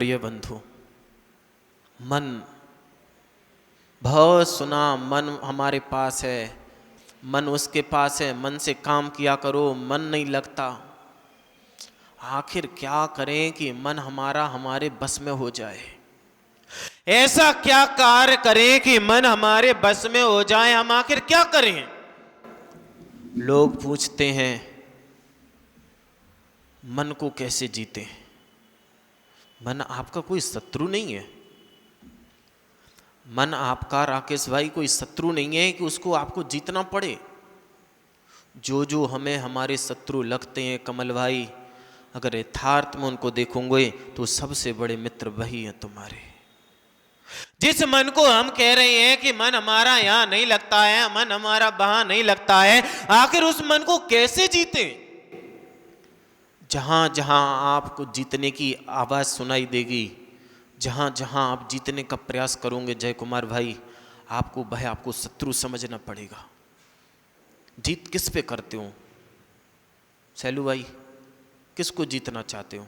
प्रिय बंधु, मन बहुत सुना, मन हमारे पास है, मन उसके पास है, मन से काम किया करो, मन नहीं लगता। आखिर क्या करें कि मन हमारा हमारे बस में हो जाए? ऐसा क्या कार्य करें कि मन हमारे बस में हो जाए? हम आखिर क्या करें? लोग पूछते हैं मन को कैसे जीते? मन आपका कोई शत्रु नहीं है। मन आपका, राकेश भाई, कोई शत्रु नहीं है कि उसको आपको जीतना पड़े। जो हमें हमारे शत्रु लगते हैं कमल भाई, अगर यथार्थ में उनको देखोगे तो सबसे बड़े मित्र वही हैं तुम्हारे। जिस मन को हम कह रहे हैं कि मन हमारा यहाँ नहीं लगता है, मन हमारा वहां नहीं लगता है, आखिर उस मन को कैसे जीते? जहां जहां आपको जीतने की आवाज सुनाई देगी, जहां जहां आप जीतने का प्रयास करोगे जय कुमार भाई, आपको वह आपको शत्रु समझना पड़ेगा। जीत किस पे करते हो सैलू भाई? किसको जीतना चाहते हो?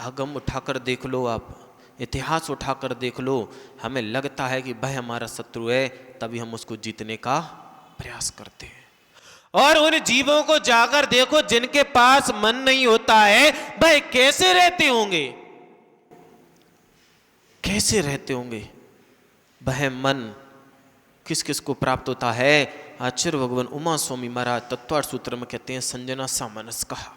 आगम उठाकर देख लो, आप इतिहास उठाकर देख लो, हमें लगता है कि वह हमारा शत्रु है, तभी हम उसको जीतने का प्रयास करते हैं। और उन जीवों को जाकर देखो जिनके पास मन नहीं होता है, वह कैसे रहते होंगे? कैसे रहते होंगे? वह मन किस किस को प्राप्त होता है? आचार्य भगवान उमा स्वामी महाराज तत्वार्थ सूत्र में कहते हैं, संजना सामनस कहा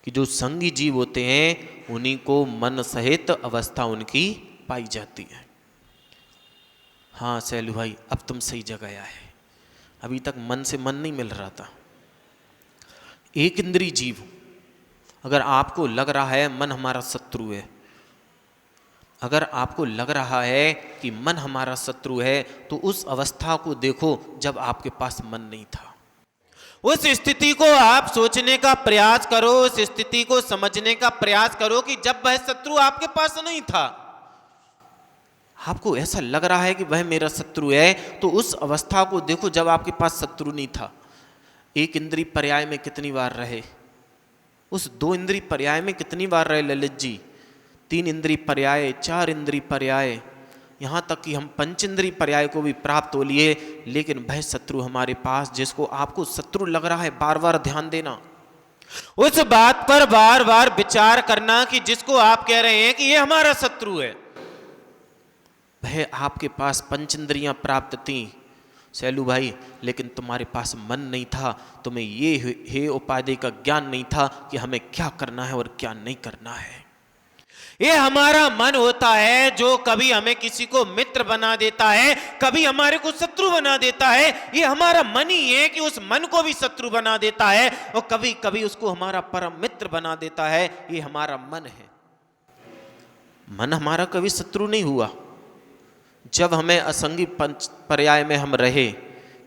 कि जो संगी जीव होते हैं उन्हीं को मन सहित अवस्था उनकी पाई जाती है। हाँ सैलू भाई, अब तुम सही जगह आए। अभी तक मन से मन नहीं मिल रहा था। एक इंद्रिय जीव, अगर आपको लग रहा है मन हमारा शत्रु है, अगर आपको लग रहा है कि मन हमारा शत्रु है, तो उस अवस्था को देखो जब आपके पास मन नहीं था। उस स्थिति को आप सोचने का प्रयास करो, उस स्थिति को समझने का प्रयास करो कि जब वह शत्रु आपके पास नहीं था। आपको ऐसा लग रहा है कि वह मेरा शत्रु है, तो उस अवस्था को देखो जब आपके पास शत्रु नहीं था। एक इंद्रिय पर्याय में कितनी बार रहे? उस दो इंद्रिय पर्याय में कितनी बार रहे ललित जी? 3 इंद्रिय पर्याय, 4 इंद्रिय पर्याय, यहाँ तक कि हम पंच इंद्रिय पर्याय को भी प्राप्त हो लिए, लेकिन वह शत्रु हमारे पास, जिसको आपको शत्रु लग रहा है, बार बार ध्यान देना, उस बात पर बार बार विचार करना कि जिसको आप कह रहे हैं कि ये हमारा शत्रु है, वह आपके पास पंच इंद्रियां प्राप्त थी सैलू भाई, लेकिन तुम्हारे पास मन नहीं था। तुम्हें ये हे उपाधि का ज्ञान नहीं था कि हमें क्या करना है और क्या नहीं करना है। ये हमारा मन होता है जो कभी हमें किसी को मित्र बना देता है, कभी हमारे को शत्रु बना देता है। ये हमारा मन ही है कि उस मन को भी शत्रु बना देता है और कभी कभी उसको हमारा परम मित्र बना देता है। ये हमारा मन है। मन हमारा कभी शत्रु नहीं हुआ। जब हमें असंगी पंच पर्याय में हम रहे,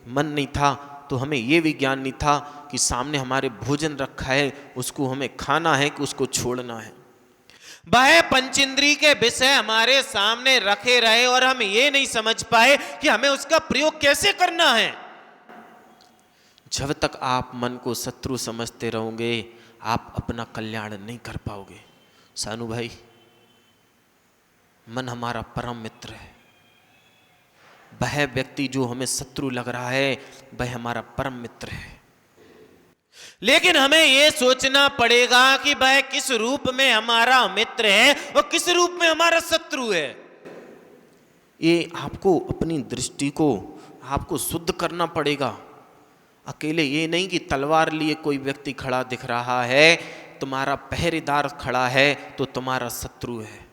मन नहीं था, तो हमें ये भी ज्ञान नहीं था कि सामने हमारे भोजन रखा है, उसको हमें खाना है कि उसको छोड़ना है। वह पंचेंद्रिय के विषय हमारे सामने रखे रहे और हम ये नहीं समझ पाए कि हमें उसका प्रयोग कैसे करना है। जब तक आप मन को शत्रु समझते रहोगे, आप अपना कल्याण नहीं कर पाओगे। सानू भाई, मन हमारा परम मित्र है। वह व्यक्ति जो हमें शत्रु लग रहा है, वह हमारा परम मित्र है। लेकिन हमें यह सोचना पड़ेगा कि वह किस रूप में हमारा मित्र है और किस रूप में हमारा शत्रु है। ये आपको अपनी दृष्टि को आपको शुद्ध करना पड़ेगा। अकेले ये नहीं कि तलवार लिए कोई व्यक्ति खड़ा दिख रहा है, तुम्हारा पहरेदार खड़ा है तो तुम्हारा शत्रु है।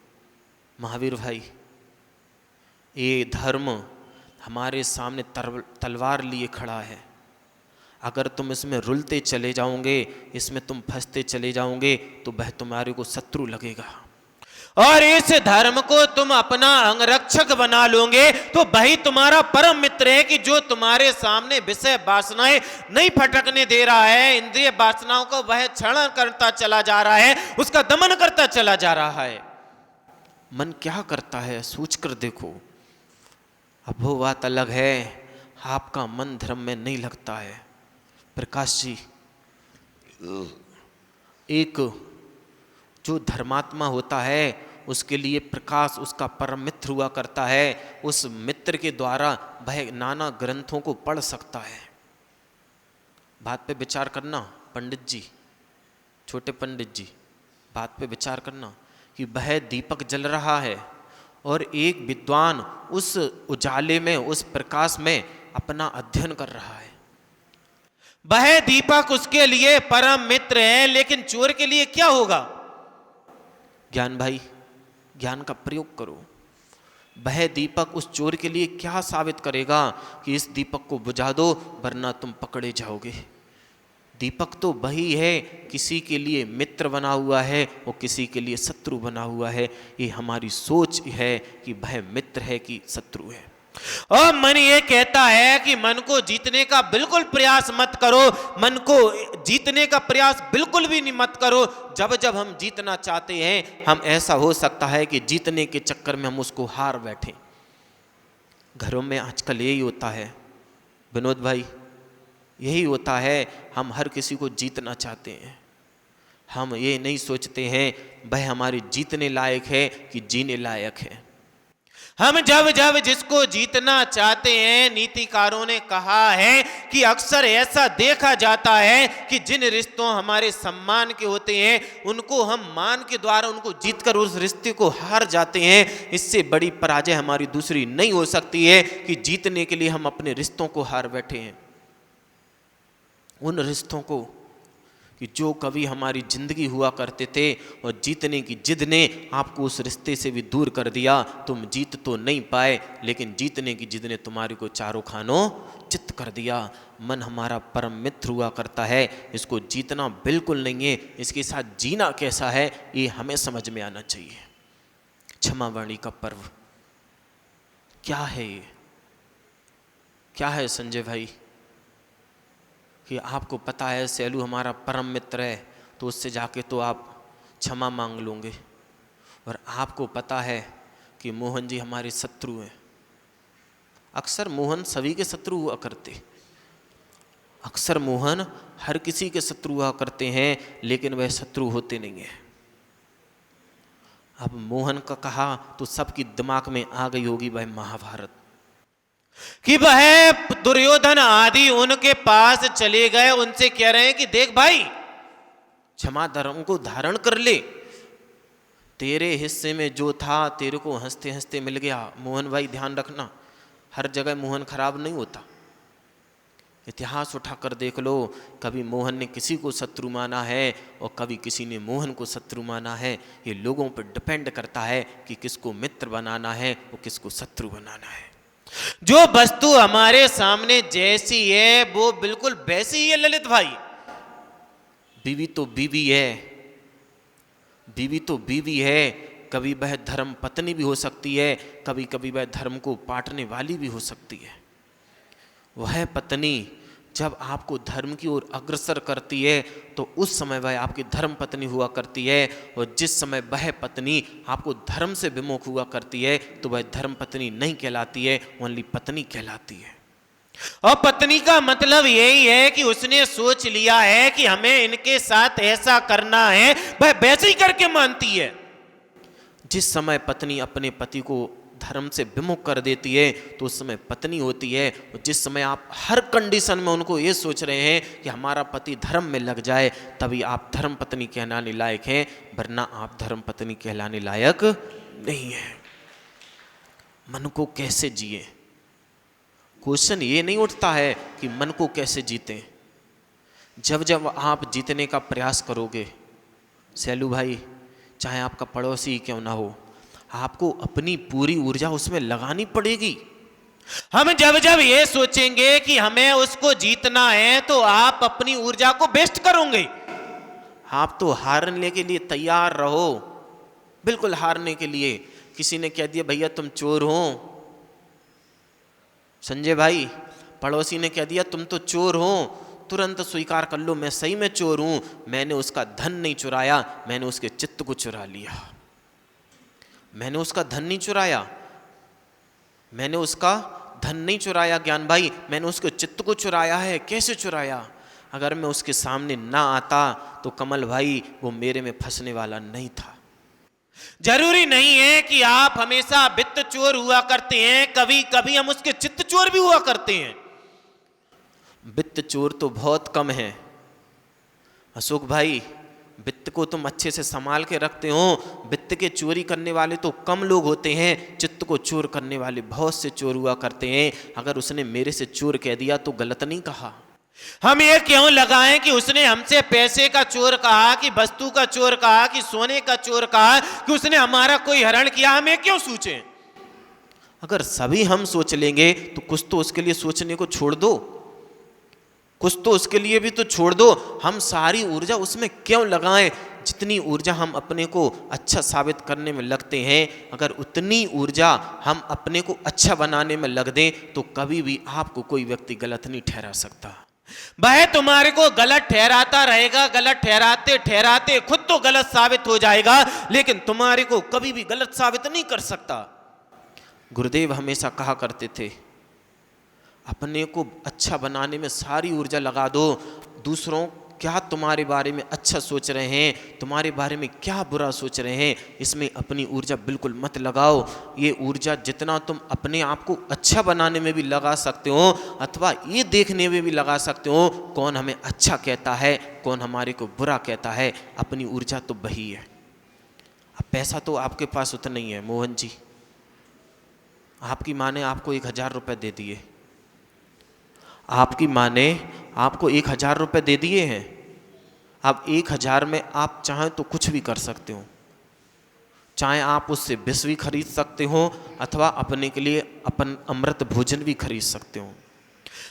महावीर भाई, ये धर्म हमारे सामने तलवार लिए खड़ा है। अगर तुम इसमें रुलते चले जाओगे, इसमें तुम फंसते चले जाओगे, तो वह तुम्हारे को शत्रु लगेगा। और इस धर्म को तुम अपना अंगरक्षक बना लोगे तो वही तुम्हारा परम मित्र है कि जो तुम्हारे सामने विषय वासनाएं नहीं फटकने दे रहा है, इंद्रिय वासनाओं को वह क्षरण करता चला जा रहा है, उसका दमन करता चला जा रहा है। मन क्या करता है सोच कर देखो। अब वो बात अलग है, आपका मन धर्म में नहीं लगता है। प्रकाश जी, एक जो धर्मात्मा होता है उसके लिए प्रकाश उसका परम मित्र हुआ करता है। उस मित्र के द्वारा वह नाना ग्रंथों को पढ़ सकता है। बात पे विचार करना पंडित जी, छोटे पंडित जी, बात पे विचार करना कि वह दीपक जल रहा है और एक विद्वान उस उजाले में, उस प्रकाश में अपना अध्ययन कर रहा है। वह दीपक उसके लिए परम मित्र है, लेकिन चोर के लिए क्या होगा? ज्ञान भाई, ज्ञान का प्रयोग करो। वह दीपक उस चोर के लिए क्या साबित करेगा कि इस दीपक को बुझा दो वरना तुम पकड़े जाओगे। दीपक तो वही है, किसी के लिए मित्र बना हुआ है और किसी के लिए शत्रु बना हुआ है। ये हमारी सोच है कि वह मित्र है कि शत्रु है। और मन ये कहता है कि मन को जीतने का बिल्कुल प्रयास मत करो, मन को जीतने का प्रयास बिल्कुल भी नहीं मत करो। जब जब हम जीतना चाहते हैं, हम ऐसा हो सकता है कि जीतने के चक्कर में हम उसको हार बैठे। घरों में आजकल यही होता है विनोद भाई, यही होता है। हम हर किसी को जीतना चाहते हैं, हम ये नहीं सोचते हैं वह हमारे जीतने लायक है कि जीने लायक है। हम जब जब जिसको जीतना चाहते हैं, नीतिकारों ने कहा है कि अक्सर ऐसा देखा जाता है कि जिन रिश्तों हमारे सम्मान के होते हैं उनको हम मान के द्वारा उनको जीतकर उस रिश्ते को हार जाते हैं। इससे बड़ी पराजय हमारी दूसरी नहीं हो सकती है कि जीतने के लिए हम अपने रिश्तों को हार बैठे हैं। उन रिश्तों को कि जो कभी हमारी जिंदगी हुआ करते थे और जीतने की जिद ने आपको उस रिश्ते से भी दूर कर दिया। तुम जीत तो नहीं पाए, लेकिन जीतने की जिद ने तुम्हारे को चारों खानों चित्त कर दिया। मन हमारा परम मित्र हुआ करता है, इसको जीतना बिल्कुल नहीं है, इसके साथ जीना कैसा है ये हमें समझ में आना चाहिए। क्षमावाणी का पर्व क्या है? ये क्या है संजय भाई कि आपको पता है सैलू हमारा परम मित्र है तो उससे जाके तो आप क्षमा मांग लोगे, और आपको पता है कि मोहन जी हमारे शत्रु हैं। अक्सर मोहन सभी के शत्रु हुआ करते, अक्सर मोहन हर किसी के शत्रु हुआ करते हैं, लेकिन वह शत्रु होते नहीं हैं। अब मोहन का कहा तो सबकी दिमाग में आ गई होगी वह महाभारत, कि वह दुर्योधन आदि उनके पास चले गए, उनसे कह रहे हैं कि देख भाई क्षमा धर्म को धारण कर ले, तेरे हिस्से में जो था तेरे को हंसते हंसते मिल गया। मोहन भाई ध्यान रखना, हर जगह मोहन खराब नहीं होता। इतिहास उठाकर देख लो, कभी मोहन ने किसी को शत्रु माना है और कभी किसी ने मोहन को शत्रु माना है। ये लोगों पर डिपेंड करता है कि किसको मित्र बनाना है और किसको शत्रु बनाना है। जो वस्तु हमारे सामने जैसी है वो बिल्कुल वैसी ही है ललित भाई। बीवी तो बीवी है, बीवी तो बीवी है, कभी वह धर्म पत्नी भी हो सकती है, कभी कभी वह धर्म को पाटने वाली भी हो सकती है। वह पत्नी जब आपको धर्म की ओर अग्रसर करती है तो उस समय वह आपकी धर्म पत्नी हुआ करती है, और जिस समय वह पत्नी आपको धर्म से विमुख हुआ करती है तो वह धर्म पत्नी नहीं कहलाती है, ओनली पत्नी कहलाती है। और पत्नी का मतलब यही है कि उसने सोच लिया है कि हमें इनके साथ ऐसा करना है, वह वैसे ही करके मानती है। जिस समय पत्नी अपने पति को धर्म से विमुख कर देती है तो उस समय पत्नी होती है। और जिस समय आप हर कंडीशन में उनको ये सोच रहे हैं कि हमारा पति धर्म में लग जाए, तभी आप धर्म पत्नी कहलाने लायक हैं, वरना आप धर्म पत्नी कहलाने लायक नहीं है। मन को कैसे जिए? क्वेश्चन ये नहीं उठता है कि मन को कैसे जीते। जब जब आप जीतने का प्रयास करोगे सैलू भाई, चाहे आपका पड़ोसी ही क्यों ना हो, आपको अपनी पूरी ऊर्जा उसमें लगानी पड़ेगी। हम जब जब ये सोचेंगे कि हमें उसको जीतना है तो आप अपनी ऊर्जा को वेस्ट करोगे। आप तो हारने के लिए तैयार रहो, बिल्कुल हारने के लिए। किसी ने कह दिया भैया तुम चोर हो, संजय भाई पड़ोसी ने कह दिया तुम तो चोर हो, तुरंत स्वीकार कर लो मैं सही में चोर हूं, मैंने उसका धन नहीं चुराया, मैंने उसके चित्त को चुरा लिया। मैंने उसका धन नहीं चुराया, मैंने उसका धन नहीं चुराया ज्ञान भाई, मैंने उसके चित्त को चुराया है। कैसे चुराया? अगर मैं उसके सामने ना आता तो कमल भाई वो मेरे में फंसने वाला नहीं था। जरूरी नहीं है कि आप हमेशा वित्त चोर हुआ करते हैं, कभी कभी हम उसके चित्त चोर भी हुआ करते हैं। वित्त चोर तो बहुत कम है अशोक भाई, वित्त को तुम अच्छे से संभाल के रखते हो, वित्त के चोरी करने वाले तो कम लोग होते हैं, चित्त को चोर करने वाले बहुत से चोर हुआ करते हैं। अगर उसने मेरे से चोर कह दिया तो गलत नहीं कहा। हम ये क्यों लगाएं कि उसने हमसे पैसे का चोर कहा, कि वस्तु का चोर कहा, कि सोने का चोर कहा, कि उसने हमारा कोई हरण किया, हम ये क्यों सोचें? अगर सभी हम सोच लेंगे तो कुछ तो उसके लिए सोचने को छोड़ दो, कुछ तो उसके लिए भी तो छोड़ दो। हम सारी ऊर्जा उसमें क्यों लगाएं? जितनी ऊर्जा हम अपने को अच्छा साबित करने में लगते हैं, अगर उतनी ऊर्जा हम अपने को अच्छा बनाने में लग दें तो कभी भी आपको कोई व्यक्ति गलत नहीं ठहरा सकता। वह तुम्हारे को गलत ठहराता रहेगा, गलत ठहराते ठहराते खुद तो गलत साबित हो जाएगा, लेकिन तुम्हारे को कभी भी गलत साबित नहीं कर सकता। गुरुदेव हमेशा कहा करते थे, अपने को अच्छा बनाने में सारी ऊर्जा लगा दो, दूसरों क्या तुम्हारे बारे में अच्छा सोच रहे हैं, तुम्हारे बारे में क्या बुरा सोच रहे हैं, इसमें अपनी ऊर्जा बिल्कुल मत लगाओ। ये ऊर्जा जितना तुम अपने आप को अच्छा बनाने में भी लगा सकते हो अथवा ये देखने में भी लगा सकते हो कौन हमें अच्छा कहता है, कौन हमारे को बुरा कहता है, अपनी ऊर्जा तो वही है। अब पैसा तो आपके पास उतना ही है मोहन जी, आपकी माँ ने आपको 1000 रुपये दे दिए, आपकी माँ ने आपको 1000 रुपये दे दिए हैं। अब 1000 में आप चाहें तो कुछ भी कर सकते हो, चाहे आप उससे विष भी खरीद सकते हो अथवा अपने के लिए अपन अमृत भोजन भी खरीद सकते हो।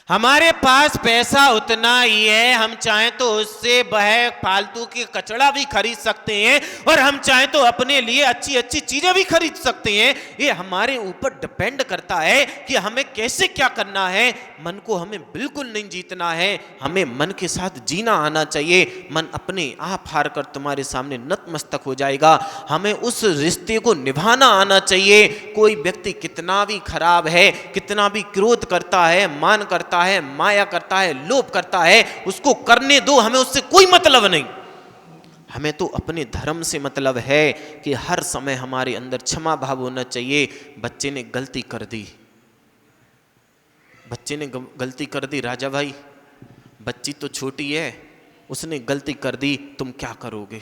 हमारे पास पैसा उतना ही है, हम चाहें तो उससे वह फालतू की कचड़ा भी खरीद सकते हैं और हम चाहें तो अपने लिए अच्छी अच्छी चीजें भी खरीद सकते हैं। ये हमारे ऊपर डिपेंड करता है कि हमें कैसे क्या करना है। मन को हमें बिल्कुल नहीं जीतना है, हमें मन के साथ जीना आना चाहिए। मन अपने आप हार कर तुम्हारे सामने नतमस्तक हो जाएगा। हमें उस रिश्ते को निभाना आना चाहिए। कोई व्यक्ति कितना भी खराब है, कितना भी क्रोध करता है, मान करता है, माया करता है, लोभ करता है, उसको करने दो, हमें उससे कोई मतलब नहीं। हमें तो अपने धर्म से मतलब है कि हर समय हमारे अंदर क्षमा भाव होना चाहिए। बच्चे ने गलती कर दी, बच्चे ने गलती कर दी, राजा भाई बच्ची तो छोटी है, उसने गलती कर दी, तुम क्या करोगे?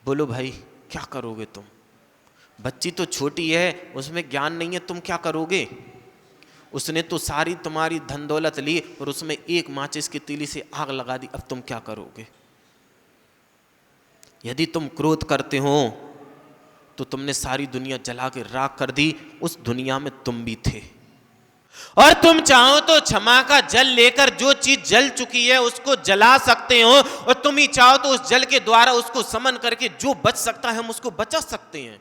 बोलो भाई क्या करोगे तुम? बच्ची तो छोटी है, उसमें ज्ञान नहीं है, तुम क्या करोगे? उसने तो सारी तुम्हारी धन दौलत ली और उसमें एक माचिस की तीली से आग लगा दी, अब तुम क्या करोगे? यदि तुम क्रोध करते हो तो तुमने सारी दुनिया जला के राख कर दी, उस दुनिया में तुम भी थे। और तुम चाहो तो क्षमा का जल लेकर जो चीज जल चुकी है उसको जला सकते हो, और तुम ही चाहो तो उस जल के द्वारा उसको समन करके जो बच सकता है हम उसको बचा सकते हैं।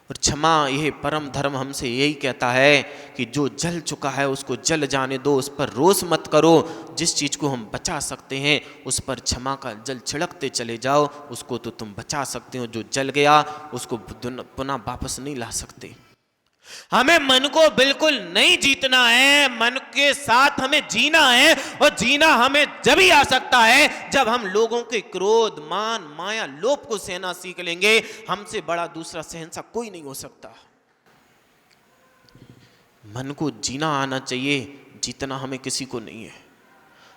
और क्षमा, यह परम धर्म हमसे यही कहता है कि जो जल चुका है उसको जल जाने दो, उस पर रोष मत करो। जिस चीज को हम बचा सकते हैं उस पर क्षमा का जल छिड़कते चले जाओ, उसको तो तुम बचा सकते हो। जो जल गया उसको पुनः वापस नहीं ला सकते। हमें मन को बिल्कुल नहीं जीतना है, मन के साथ हमें जीना है, और जीना हमें जब ही आ सकता है जब हम लोगों के क्रोध, मान, माया, लोभ को सहना सीख लेंगे। हमसे बड़ा दूसरा शहंशाह कोई नहीं हो सकता। मन को जीना आना चाहिए, जीतना हमें किसी को नहीं है।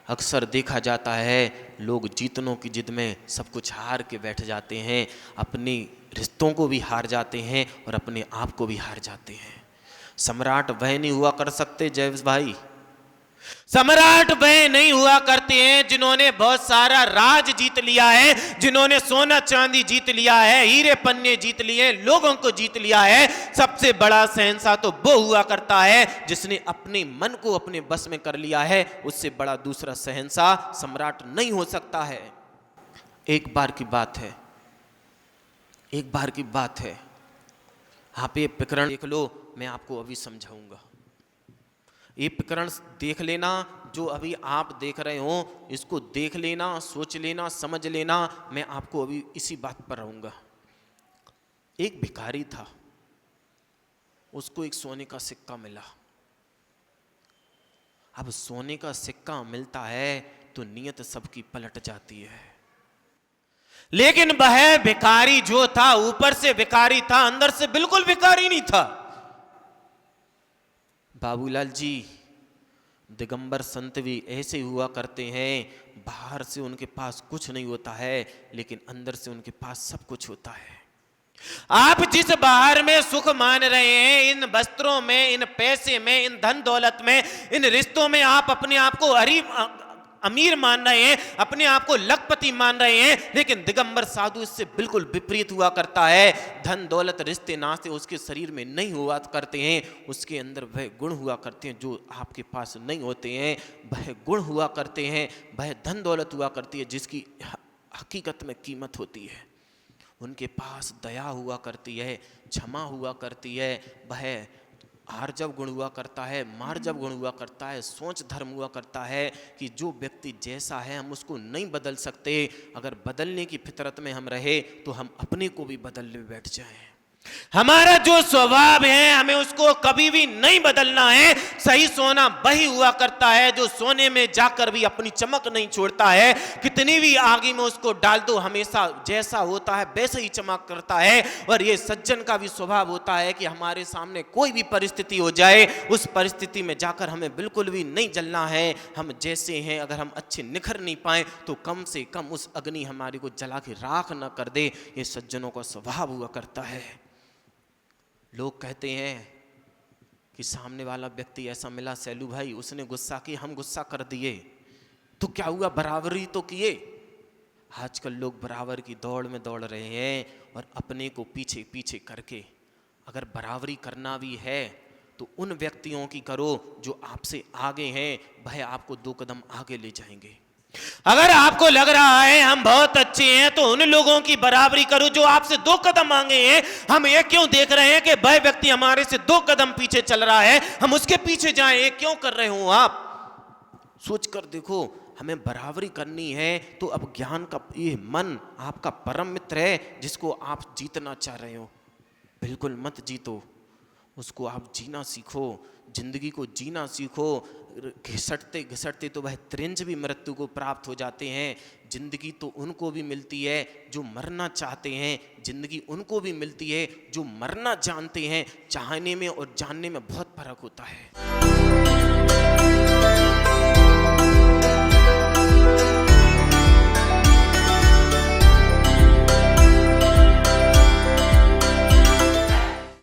अक्सर देखा जाता है लोग जीतनों की जिद में सब कुछ हार के बैठ जाते हैं, अपनी रिश्तों को भी हार जाते हैं और अपने आप को भी हार जाते हैं। सम्राट वह नहीं हुआ कर सकते जयेश भाई, सम्राट वह नहीं हुआ करते हैं जिन्होंने बहुत सारा राज जीत लिया है, जिन्होंने सोना चांदी जीत लिया है, हीरे पन्ने जीत लिए, लोगों को जीत लिया है। सबसे बड़ा शहंशाह तो वो हुआ करता है जिसने अपने मन को अपने बस में कर लिया है। उससे बड़ा दूसरा शहंशाह, सम्राट नहीं हो सकता है। एक बार की बात है, एक बार की बात है, आप ये प्रकरण देख लो, मैं आपको अभी समझाऊंगा। ये प्रकरण देख लेना, जो अभी आप देख रहे हो इसको देख लेना, सोच लेना, समझ लेना। मैं आपको अभी इसी बात पर रहूंगा। एक भिखारी था, उसको एक सोने का सिक्का मिला। अब सोने का सिक्का मिलता है तो नीयत सबकी पलट जाती है। लेकिन वह भिखारी जो था, ऊपर से भिखारी था, अंदर से बिल्कुल भिखारी नहीं था। बाबूलाल जी, दिगंबर संत भी ऐसे हुआ करते हैं, बाहर से उनके पास कुछ नहीं होता है लेकिन अंदर से उनके पास सब कुछ होता है। आप जिस बाहर में सुख मान रहे हैं, इन वस्त्रों में, इन पैसे में, इन धन दौलत में, इन रिश्तों में आप अपने आप को अमीर मान रहे हैं, अपने आप को लखपति मान रहे हैं, लेकिन दिगंबर साधु इससे बिल्कुल विपरीत हुआ करता है। धन दौलत रिश्ते नाते उसके शरीर में नहीं हुआ करते हैं, उसके अंदर वह गुण हुआ करते हैं जो आपके पास नहीं होते हैं। वह गुण हुआ करते हैं, वह धन दौलत हुआ करती है जिसकी हकीकत में कीमत होती है। उनके पास दया हुआ करती है, क्षमा हुआ करती है, वह आर्जव गुण हुआ करता है, मार्जव गुण हुआ करता है, सोच धर्म हुआ करता है कि जो व्यक्ति जैसा है हम उसको नहीं बदल सकते। अगर बदलने की फितरत में हम रहे तो हम अपने को भी बदलने बैठ जाएं। हमारा जो स्वभाव है हमें उसको कभी भी नहीं बदलना है। सही सोना वही हुआ करता है जो सोने में जाकर भी अपनी चमक नहीं छोड़ता है। कितनी भी आगी में उसको डाल दो, हमेशा जैसा होता है वैसे ही चमक करता है। और ये सज्जन का भी स्वभाव होता है कि हमारे सामने कोई भी परिस्थिति हो जाए, उस परिस्थिति में जाकर हमें बिल्कुल भी नहीं जलना है। हम जैसे हैं, अगर हम अच्छे निखर नहीं पाए तो कम से कम उस अग्नि हमारे को जला के राख न कर दे। ये सज्जनों का स्वभाव हुआ करता है। लोग कहते हैं कि सामने वाला व्यक्ति ऐसा मिला सैलू भाई, उसने गुस्सा की, हम गुस्सा कर दिए तो क्या हुआ, बराबरी तो किए। आजकल लोग बराबर की दौड़ में दौड़ रहे हैं और अपने को पीछे पीछे करके। अगर बराबरी करना भी है तो उन व्यक्तियों की करो जो आपसे आगे हैं, वह आपको 2 कदम आगे ले जाएंगे। अगर आपको लग रहा है हम बहुत अच्छे हैं तो उन लोगों की बराबरी करो जो आपसे 2 कदम आगे हैं। हम ये क्यों देख रहे हैं कि वह व्यक्ति हमारे से 2 कदम पीछे चल रहा है, हम उसके पीछे जाएं? ये क्यों कर रहे हो आप? सोच कर देखो, हमें बराबरी करनी है तो अब ज्ञान का ये मन आपका परम मित्र है जिसको आप जीतना चाह रहे हो, बिल्कुल मत जीतो, उसको आप जीना सीखो, जिंदगी को जीना सीखो। घिसटते घिसटते तो वह त्रिंज भी मृत्यु को प्राप्त हो जाते हैं। जिंदगी तो उनको भी मिलती है जो मरना चाहते हैं, जिंदगी उनको भी मिलती है जो मरना जानते हैं। चाहने में और जानने में बहुत फर्क होता है।